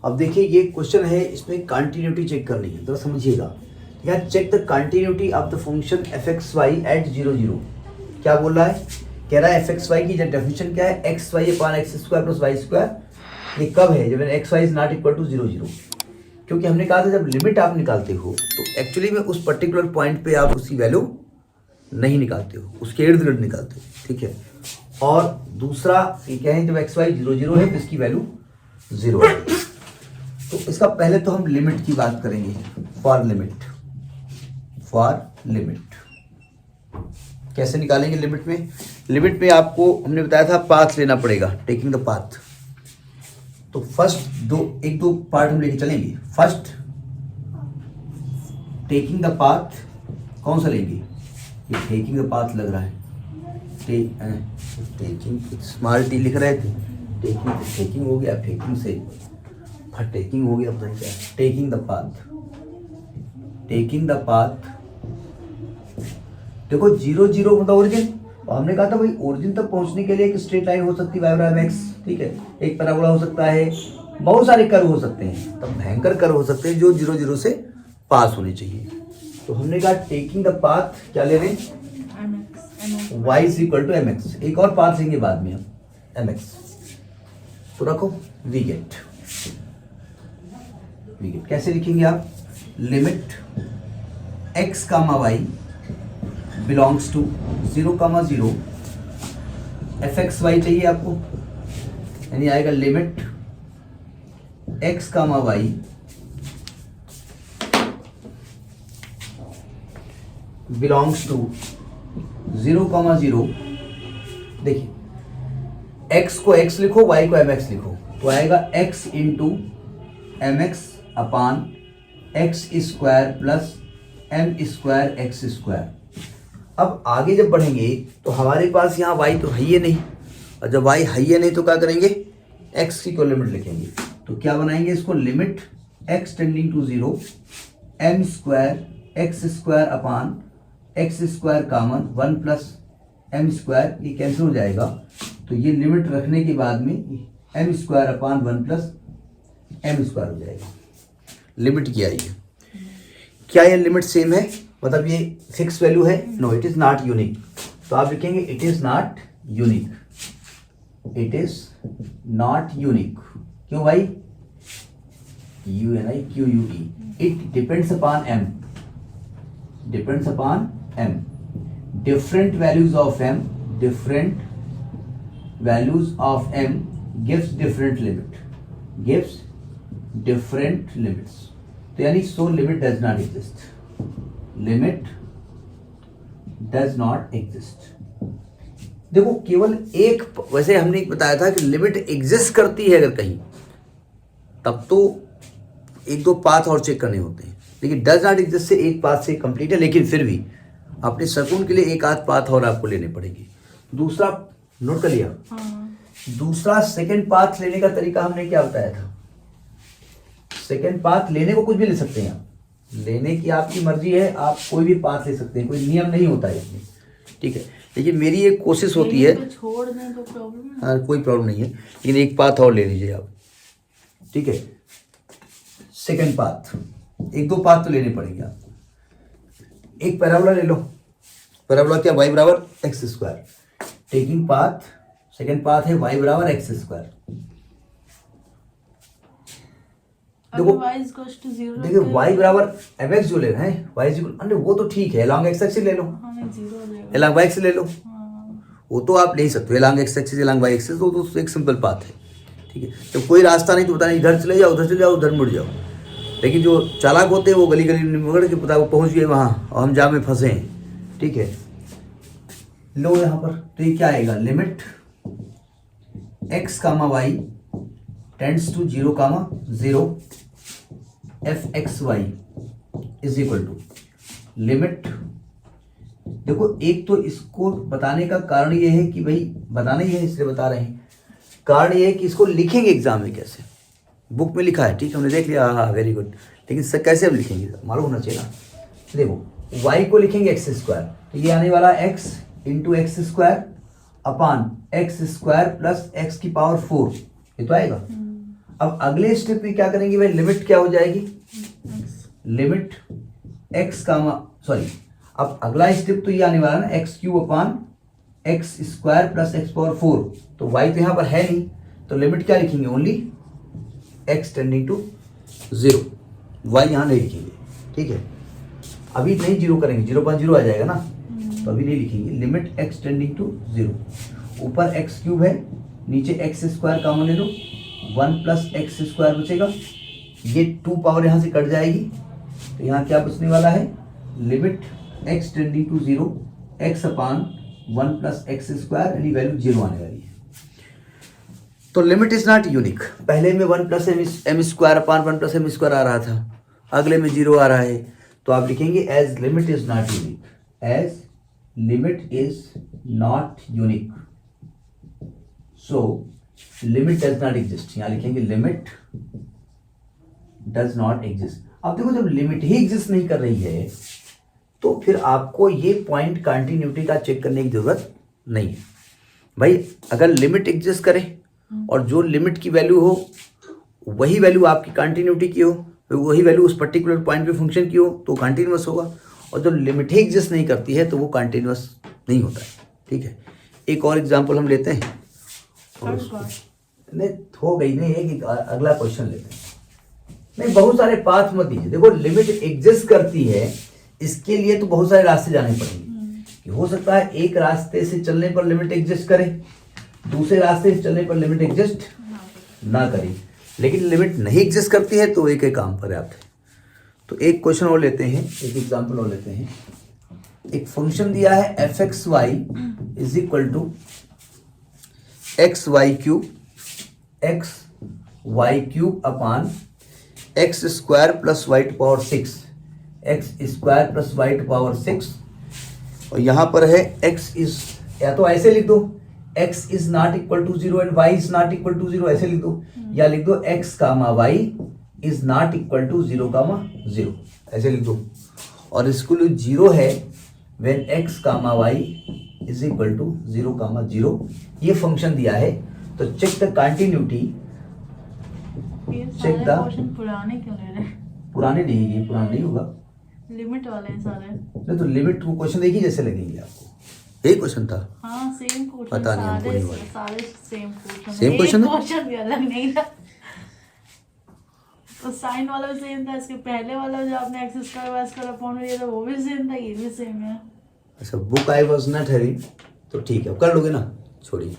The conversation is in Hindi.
अब देखिए ये क्वेश्चन है, इसमें कंटिन्यूटी चेक करनी है, तो समझिएगा। यहाँ check the continuity of the function f x y at 0 0। क्या बोल रहा है? कह रहा है एफ एक्स वाई की डेफिनेशन क्या है, x y upon x square plus y square. ये कब है? जब x y is not equal to 0 0। क्योंकि हमने कहा था जब लिमिट आप निकालते हो तो एक्चुअली में उस पर्टिकुलर पॉइंट पे आप उसकी वैल्यू नहीं निकालते हो, उसके इर्द गिर्द निकालते हो, ठीक है। और दूसरा ये क्या है, जब एक्स वाई 0 0 है तो इसकी वैल्यू 0 है। तो इसका पहले तो हम लिमिट की बात करेंगे। फॉर लिमिट कैसे निकालेंगे? लिमिट में आपको हमने बताया था पाथ लेना पड़ेगा, टेकिंग द पाथ। तो फर्स्ट एक दो पार्ट हम लेके चलेंगे। फर्स्ट टेकिंग द पाथ कौन सा लेंगे? ये टेकिंग द पाथ लग रहा है, टेकिंग स्मॉल टी लिख रहे थे, टेकिंग हो गया, टेकिंग से टेकिंग हो गया, पता नहीं क्या। टेकिंग द पाथ देखो 0 0 मतलब ओरिजिन। और हमने कहा था भाई ओरिजिन तक पहुंचने के लिए एक स्ट्रेट लाइन हो सकती है y बराबर mx, ठीक है, एक पैराबोला हो सकता है, बहुत सारे कर्व हो सकते हैं, तब भयंकर कर्व हो सकते हैं जो 0 0 से पास होने चाहिए। तो हमने कहा टेकिंग द पाथ क्या ले रहे हैं, y is equal to mx। एक और पाथ लेंगे बाद में हम, mx। तो रखो वी गेट कैसे लिखेंगे आप? Limit x comma y belongs to 0 0 f x y चाहिए आपको, यानी आएगा limit x comma y belongs to 0 0। देखिए x को x लिखो, y को mx लिखो, तो आएगा x into m x upon x square plus m square x square. अब आगे जब बढ़ेंगे तो हमारे पास यहाँ y तो है ही नहीं, और जब y है ही नहीं तो क्या करेंगे, x की को लिमिट लिखेंगे। तो क्या बनाएंगे इसको, limit x tending to 0 m square x square upon x square common 1 plus m square, ये कैंसिल हो जाएगा। तो ये लिमिट रखने के बाद में m square upon 1 plus m square हो जाएगा। लिमिट क्या है? क्या ये लिमिट सेम है, मतलब ये फिक्स वैल्यू है? No, it is not unique. तो आप लिखेंगे it is not unique, it is not unique. क्यों भाई? UNIQUE। It depends upon m, depends upon m। Different values of m, different values of m gives different limit, gives different limits. तो यानी so limit does not exist, limit does not exist. देखो केवल एक, वैसे हमने बताया था कि लिमिट एग्जिस्ट करती है अगर कहीं, तब तो एक दो पाथ और चेक करने होते हैं, लेकिन डज नॉट एग्जिस्ट से एक पाथ से कंप्लीट है, लेकिन फिर भी अपने सकून के लिए एक आध पाथ और आपको लेने पड़ेगी। दूसरा नोट कर लिया? दूसरा सेकंड पाथ लेने का तरीका हमने क्या बताया था? सेकंड पाथ लेने को कुछ भी ले सकते हैं आप, लेने की आपकी मर्जी है, आप कोई भी पाथ ले सकते हैं, कोई नियम नहीं होता है इसमें, ठीक है। लेकिन मेरी एक कोशिश होती है, तो छोड़ दें तो प्रॉब्लम है? हाँ कोई प्रॉब्लम नहीं है, लेकिन एक पाथ और ले लीजिए आप, ठीक है। सेकंड पाथ, एक दो पाथ तो लेने पड़ेंगे आपको। एक पैराबोला ले लो, पैराबोला क्या, y बराबर x square. Taking path, second path है y बराबर एक्स स्क्वायर। देखो देखिए y बराबर mx जो ले रहे हैं, y अरे वो तो ठीक है, लॉन्ग एक्स एक्सिस ले लो, लॉन्ग वाई एक्सिस ले लो, वो तो आप ले सकते हो, along x axis along y axis, तो एक सिंपल पाथ है, ठीक है। जब कोई रास्ता नहीं तो बताना इधर चले जाओ, उधर चले जाओ, उधर मुड़ जाओ। लेकिन जो चालाक होते हैं वो गली गली मुड़ के पता वो पहुंच गए वहाँ और हम जाम में फंसे हैं, ठीक है। लो यहाँ पर तो ये क्या आएगा, limit x comma y tends to 0 0 f x y is equal to limit. देखो एक तो इसको बताने का कारण ये है कि भाई बताना ही है इसलिए बता रहे हैं, कारण ये है कि इसको लिखेंगे एग्जाम में कैसे, बुक में लिखा है, ठीक है, हमने देख लिया, हाँ वेरी गुड, लेकिन सर कैसे हम लिखेंगे मालूम होना चाहिए ना। देखो y को लिखेंगे एक्स स्क्वायर, तो ये आने वाला x into x square upon x square plus x की पावर 4, ये तो आएगा। अब अगले स्टेप में क्या करेंगे भाई, लिमिट क्या हो जाएगी, लिमिट एक्स कामा सॉरी, अब अगला स्टेप तो ये आने वाला ना, x cube upon x square plus x power 4, तो वाई तो यहाँ पर है नहीं, तो लिमिट क्या लिखेंगे, only x tending to 0, y यहाँ नहीं लिखेंगे, ठीक है। अभी नहीं जीरो करेंगे, 0.0 आ जाएगा ना, तो अभी नहीं लिखेंगे, लिमिट एक्स टेंडिंग टू 0, ऊपर एक्स क्यूब है, नीचे एक्स स्क्वायर कॉमन ले लो, 1 प्लस एक्स स्क्वायर बचेगा, ये 2 पावर यहाँ से कट जाएगी, तो यहाँ क्या बचने वाला है, limit x tending to 0 x upon 1 plus x square, यानी वैल्यू 0 आने वाली है। तो लिमिट इज नॉट यूनिक, पहले में 1 plus m square upon 1 plus m square आ रहा था, अगले में 0 आ रहा है, तो आप लिखेंगे age limit is not unique, age limit is not unique, so limit does not exist, यहां लिखेंगे लिमिट डज नॉट एग्जिस्ट। अब देखो जब लिमिट ही एग्जिस्ट नहीं कर रही है तो फिर आपको ये पॉइंट कंटिन्यूटी का चेक करने की जरूरत नहीं है भाई। अगर लिमिट एग्जिस्ट करे और जो लिमिट की वैल्यू हो वही वैल्यू आपकी कंटिन्यूटी की हो, वही वैल्यू उस पर्टिकुलर पॉइंट पे फंक्शन की हो तो कंटिन्यूअस होगा, और जब लिमिट ही एग्जिस्ट नहीं करती है तो वो कंटिन्यूअस नहीं होता है, ठीक है। एक और एग्जांपल हम लेते हैं, नहीं हो गई नहीं, एक अगला क्वेश्चन लेते हैं। नहीं बहुत सारे पाथ मत दीजिए, देखो लिमिट एग्जिस्ट करती है इसके लिए तो बहुत सारे रास्ते जाने पड़ेंगे, कि हो सकता है एक रास्ते से चलने पर लिमिट एग्जिस्ट करे, दूसरे रास्ते से चलने पर लिमिट एग्जिस्ट ना करे, लेकिन लिमिट नहीं एग्जिस्ट करती है तो एक काम पर्याप्त है। तो एक क्वेश्चन और लेते हैं, एक एग्जांपल और लेते हैं। एक फंक्शन दिया है f x y is equal to x y cube upon x square plus y to power 6, x square plus y to power 6, और यहाँ पर है एक्स इज, या तो ऐसे लिख दो x is not equal to 0 and y is not equal to 0, ऐसे लिख दो, या लिख दो x comma y is not equal to 0 comma 0, ऐसे लिख दो, और इसको 0 है when x comma y is equal to 0 comma 0, ये फंक्शन दिया है। तो check the continuity, check the, पुराने क्यों ले रहे हैं? पुराने नहीं, ये पुराना नहीं होगा, लिमिट वाले हैं सारे। नहीं तो लिमिट को क्वेश्चन देखिए जैसे लगेंगे आपको, यही क्वेश्चन था। हाँ सेम क्वेश्चन, पता नहीं हमको नहीं हुआ। सारे सेम क्वेश्चन, सेम क्वेश्चन है? क्वेश्चन भी अलग नहीं था, तो साइन वाला भी सेम था, इसके पहले वाला जो आपने x square y square upon में दिया था वो भी सेम था, ये भी सेम है। अच्छा book I was not having, तो ठीक है कर लोगे ना, छोड़िए।